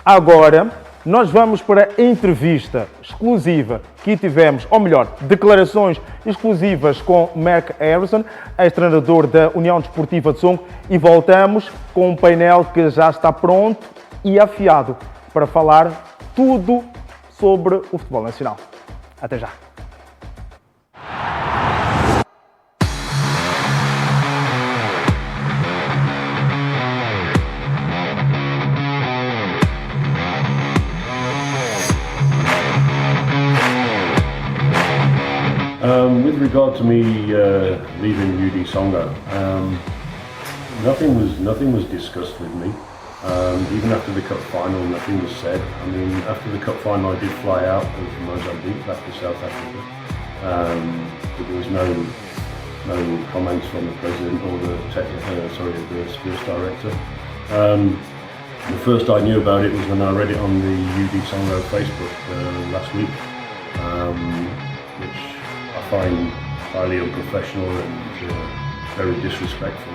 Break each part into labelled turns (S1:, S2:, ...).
S1: Agora, nós vamos para a entrevista exclusiva que tivemos, ou melhor, declarações exclusivas com 𝐷 ex-treinador da União Desportiva de Songo, e voltamos com um painel que já está pronto e afiado para falar tudo sobre o futebol nacional. Até já!
S2: With regard to me leaving UD Songo, nothing was discussed with me. Even after the cup final, nothing was said. I mean, after the cup final, I did fly out of Mozambique back to South Africa, but there was no comments from the president or the sports director. The first I knew about it was when I read it on the UD Songo Facebook last week, which I find highly unprofessional and very disrespectful.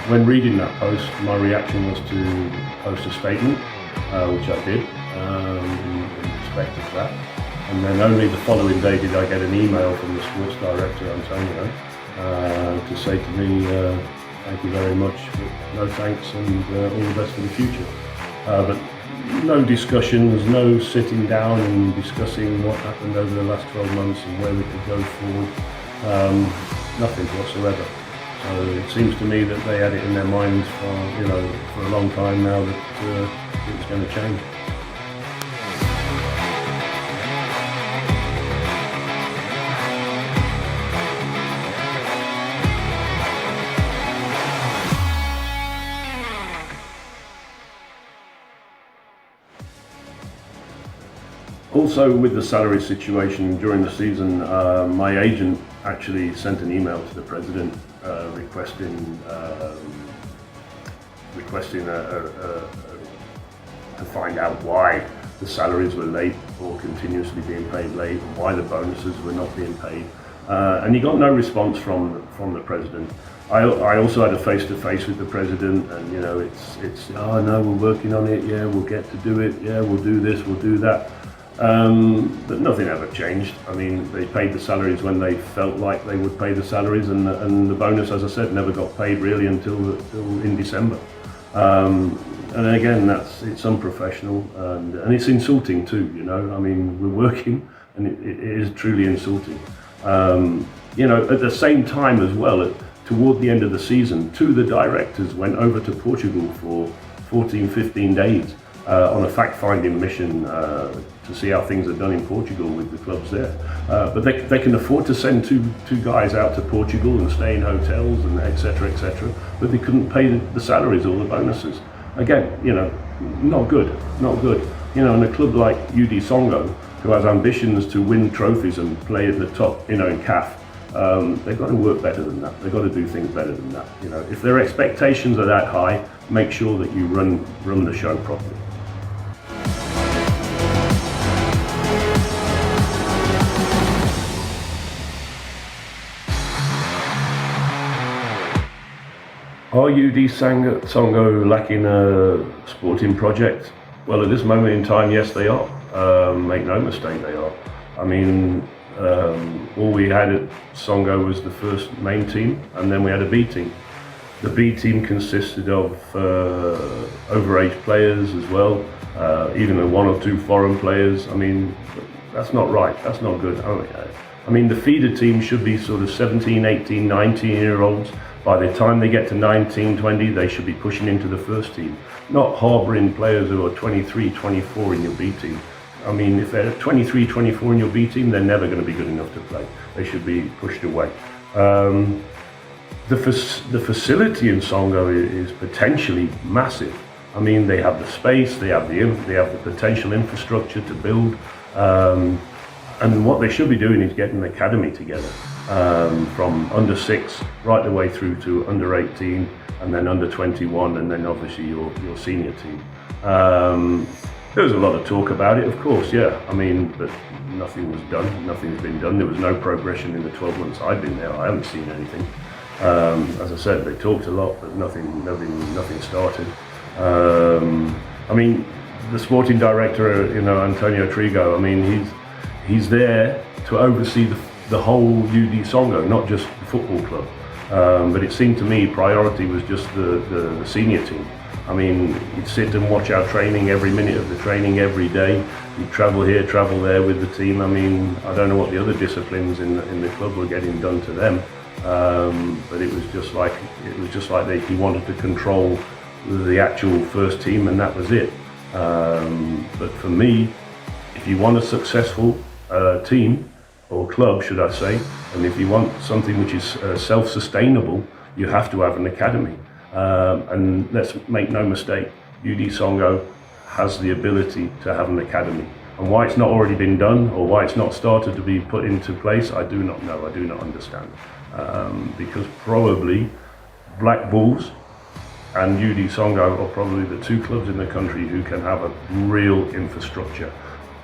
S2: When reading that post, my reaction was to post a statement, which I did in respect of that. And then only the following day did I get an email from the sports director, Antonio, to say to me, thank you very much, but no thanks, and all the best for the future. But no discussions, no sitting down and discussing what happened over the last 12 months and where we could go forward. Nothing whatsoever. So it seems to me that they had it in their minds for a long time now that it was going to change. Also, with the salary situation during the season, my agent actually sent an email to the president requesting to find out why the salaries were late or continuously being paid late, and why the bonuses were not being paid. And he got no response from the president. I also had a face-to-face with the president, and it's oh no, we're working on it. Yeah, we'll get to do it. Yeah, we'll do this, we'll do that. But nothing ever changed. I mean, they paid the salaries when they felt like they would pay the salaries, and the bonus, as I said, never got paid really until in December. And again, it's unprofessional and it's insulting too. I mean, we're working, and it is truly insulting. At the same time as well, toward the end of the season, two of the directors went over to Portugal for 14-15 days. On a fact-finding mission to see how things are done in Portugal with the clubs there. But they can afford to send two guys out to Portugal and stay in hotels and etc., but they couldn't pay the salaries or the bonuses. Again, not good. And a club like UD Songo, who has ambitions to win trophies and play at the top, in CAF, they've got to work better than that. They've got to do things better than that. If their expectations are that high, make sure that you run the show properly. Are UD Songo lacking a sporting project? Well, at this moment in time, yes, they are. Make no mistake, they are. I mean, all we had at Songo was the first main team, and then we had a B team. The B team consisted of overage players as well, even one or two foreign players. I mean, that's not right, that's not good. I mean, the feeder team should be sort of 17, 18, 19-year-olds. By the time they get to 19, 20, they should be pushing into the first team, not harbouring players who are 23, 24 in your B team. I mean, if they're 23, 24 in your B team, they're never going to be good enough to play. They should be pushed away. The facility in Songo is potentially massive. I mean, they have the space, they have the potential infrastructure to build, and what they should be doing is getting an academy together. From under 6 right the way through to under 18, and then under 21, and then obviously your senior team. There was a lot of talk about it, of course, yeah. I mean, but nothing was done, nothing's been done. There was no progression in the 12 months I've been there. I haven't seen anything. As I said, they talked a lot, but nothing started. I mean, the sporting director, Antonio Trigo, I mean, he's there to oversee the whole UD Songo, not just the football club. But it seemed to me priority was just the senior team. I mean, you'd sit and watch our training, every minute of the training, every day. You'd travel here, travel there with the team. I mean, I don't know what the other disciplines in the club were getting done to them, but it was just like he wanted to control the actual first team, and that was it. But for me, if you want a successful team, or club, should I say, and if you want something which is self-sustainable, you have to have an academy. And let's make no mistake, UD Songo has the ability to have an academy. And why it's not already been done, or why it's not started to be put into place, I do not know, I do not understand. Because probably Black Bulls and UD Songo are probably the two clubs in the country who can have a real infrastructure.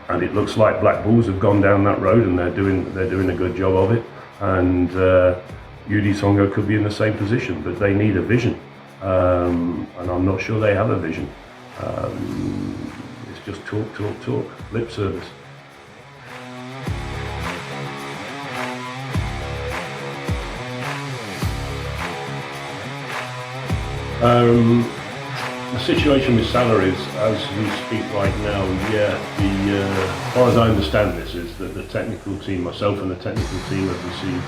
S2: And it looks like Black Bulls have gone down that road, and they're doing a good job of it. And UD Songo could be in the same position, but they need a vision. And I'm not sure they have a vision. It's just talk, lip service. The situation with salaries, as we speak right now, as far as I understand this, is that the technical team, myself and the technical team, have received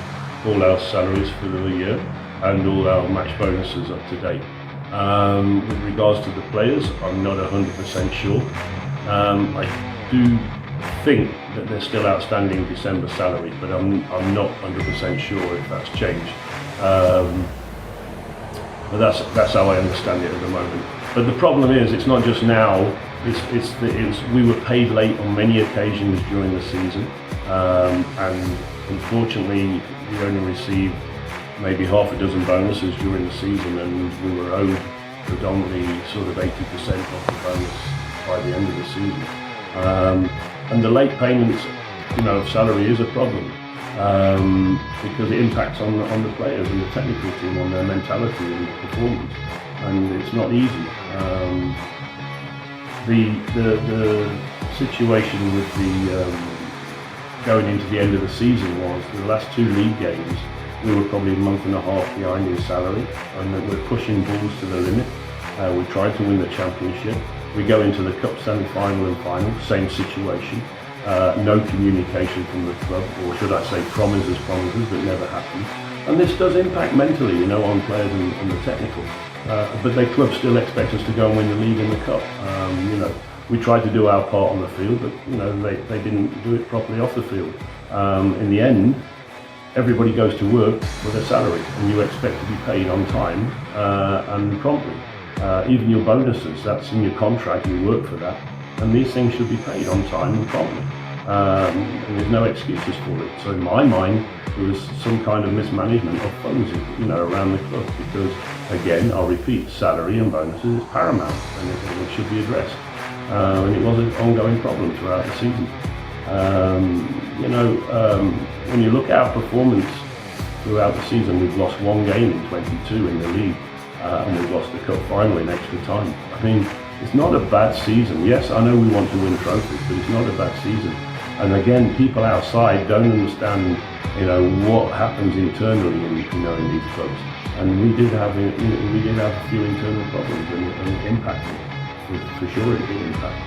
S2: all our salaries for the year and all our match bonuses up to date. With regards to the players, I'm not 100% sure. I do think that they're still outstanding December salary, but I'm not 100% sure if that's changed. But that's how I understand it at the moment. But the problem is, it's not just now. We were paid late on many occasions during the season, and unfortunately, we only received maybe half a dozen bonuses during the season, and we were owed predominantly sort of 80% of the bonus by the end of the season. And the late payments, of salary is a problem, because it impacts on the players and the technical team, on their mentality and performance, and it's not easy. The situation with the going into the end of the season was the last two league games, we were probably a month and a half behind in salary, and we're pushing Bulls to the limit. We tried to win the championship. We go into the cup semi-final and final, same situation. No communication from the club, or should I say promises, but never happened. And this does impact mentally, on players and the technical. But the club still expect us to go and win the league and the cup. We tried to do our part on the field, but they didn't do it properly off the field. In the end, everybody goes to work for their salary, and you expect to be paid on time and promptly. Even your bonuses, that's in your contract, you work for that, and these things should be paid on time and promptly. And there's no excuses for it. So in my mind, there was some kind of mismanagement of funds, around the club, because again, I'll repeat, salary and bonuses is paramount, and it should be addressed. And it was an ongoing problem throughout the season. When you look at our performance throughout the season, we've lost one game in 22 in the league, and we've lost the cup final in extra time. I mean, it's not a bad season. Yes, I know we want to win trophies, but it's not a bad season. And again, people outside don't understand, what happens internally in these clubs. And we did have a few internal problems, and it impacted. For sure, it did impact.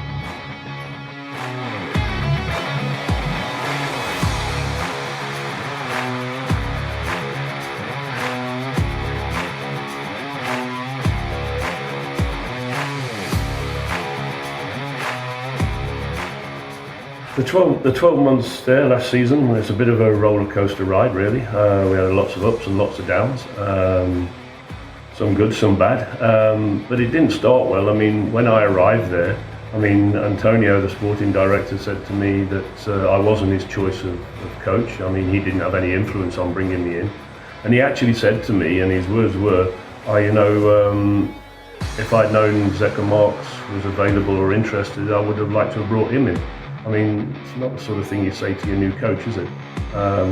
S2: The 12 months there last season, it's a bit of a roller coaster ride, really. We had lots of ups and lots of downs, some good, some bad, but it didn't start well. I mean, when I arrived there, Antonio, the sporting director, said to me that I wasn't his choice of coach. I mean, he didn't have any influence on bringing me in. And he actually said to me, and his words were, if I'd known 𝐔𝐃 was available or interested, I would have liked to have brought him in. I mean, it's not the sort of thing you say to your new coach, is it?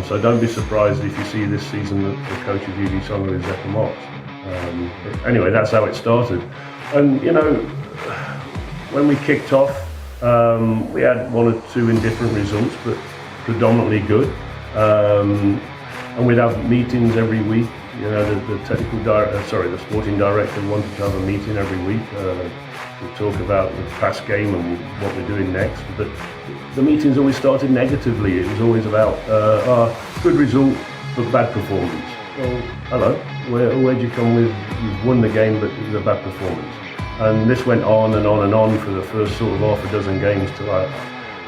S2: So don't be surprised if you see this season that the coach of UD Songo is 𝐔𝐃. But anyway, that's how it started. And, when we kicked off, we had one or two indifferent results, but predominantly good. And we'd have meetings every week. You know, the sporting director wanted to have a meeting every week to talk about the past game and what we're doing next. But the meetings always started negatively. It was always about good result but bad performance. Well, hello, where'd you come with? You've won the game, but it was a bad performance. And this went on and on and on for the first sort of half a dozen games till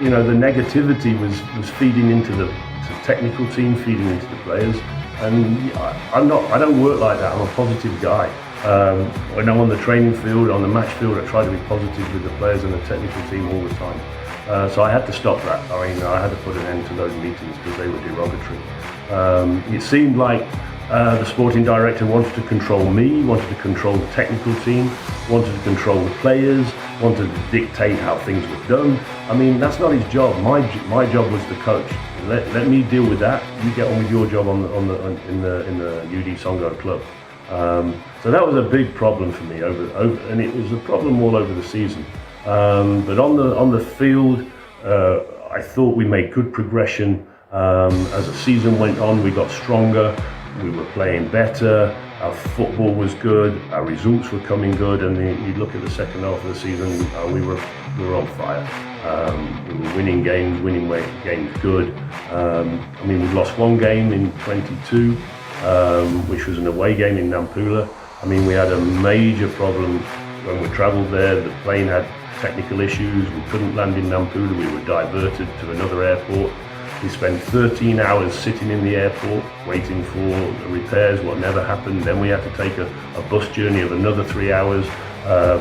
S2: you know, the negativity was feeding into the technical team, feeding into the players. And I don't work like that. I'm a positive guy. When I'm on the training field, on the match field, I try to be positive with the players and the technical team all the time. So I had to stop that. I mean, I had to put an end to those meetings because they were derogatory. It seemed like the sporting director wanted to control me, wanted to control the technical team, wanted to control the players, wanted to dictate how things were done. I mean, that's not his job. My job was to coach. Let me deal with that. You get on with your job in the UD Songo club. So that was a big problem for me, and it was a problem all over the season. But on the field, I thought we made good progression. As the season went on, we got stronger. We were playing better. Our football was good. Our results were coming good. And you look at the second half of the season, we were on fire. We were winning games good. I mean, we lost one game in 22, which was an away game in Nampula. I mean, we had a major problem when we travelled there. The plane had technical issues. We couldn't land in Nampula. We were diverted to another airport. We spent 13 hours sitting in the airport waiting for the repairs, what never happened. Then we had to take a bus journey of another 3 hours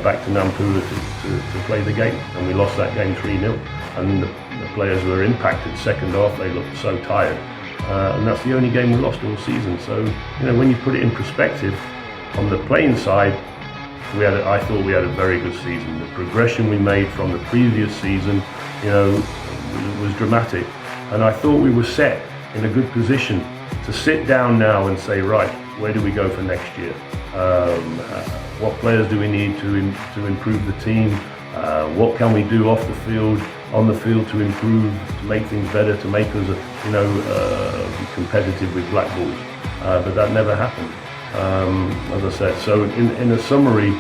S2: back to Nampula to play the game. And we lost that game 3-0. And the players were impacted. Second half, they looked so tired. And that's the only game we lost all season. So, you know, when you put it in perspective, on the playing side, I thought we had a very good season. The progression we made from the previous season, you know, was dramatic. And I thought we were set in a good position to sit down now and say, right, where do we go for next year? What players do we need to improve the team? What can we do off the field, on the field to improve, to make things better, to make us, you know, be competitive with Black Bulls? But that never happened, as I said. So in a summary,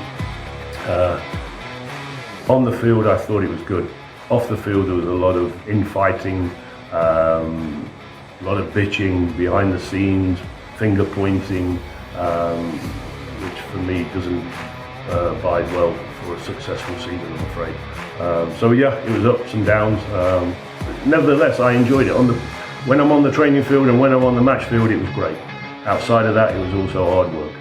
S2: on the field, I thought it was good. Off the field, there was a lot of infighting, a lot of bitching behind the scenes, finger pointing, which for me doesn't bode well for a successful season, I'm afraid. So yeah, it was ups and downs. Nevertheless, I enjoyed it. When I'm on the training field and when I'm on the match field, it was great. Outside of that, it was also hard work.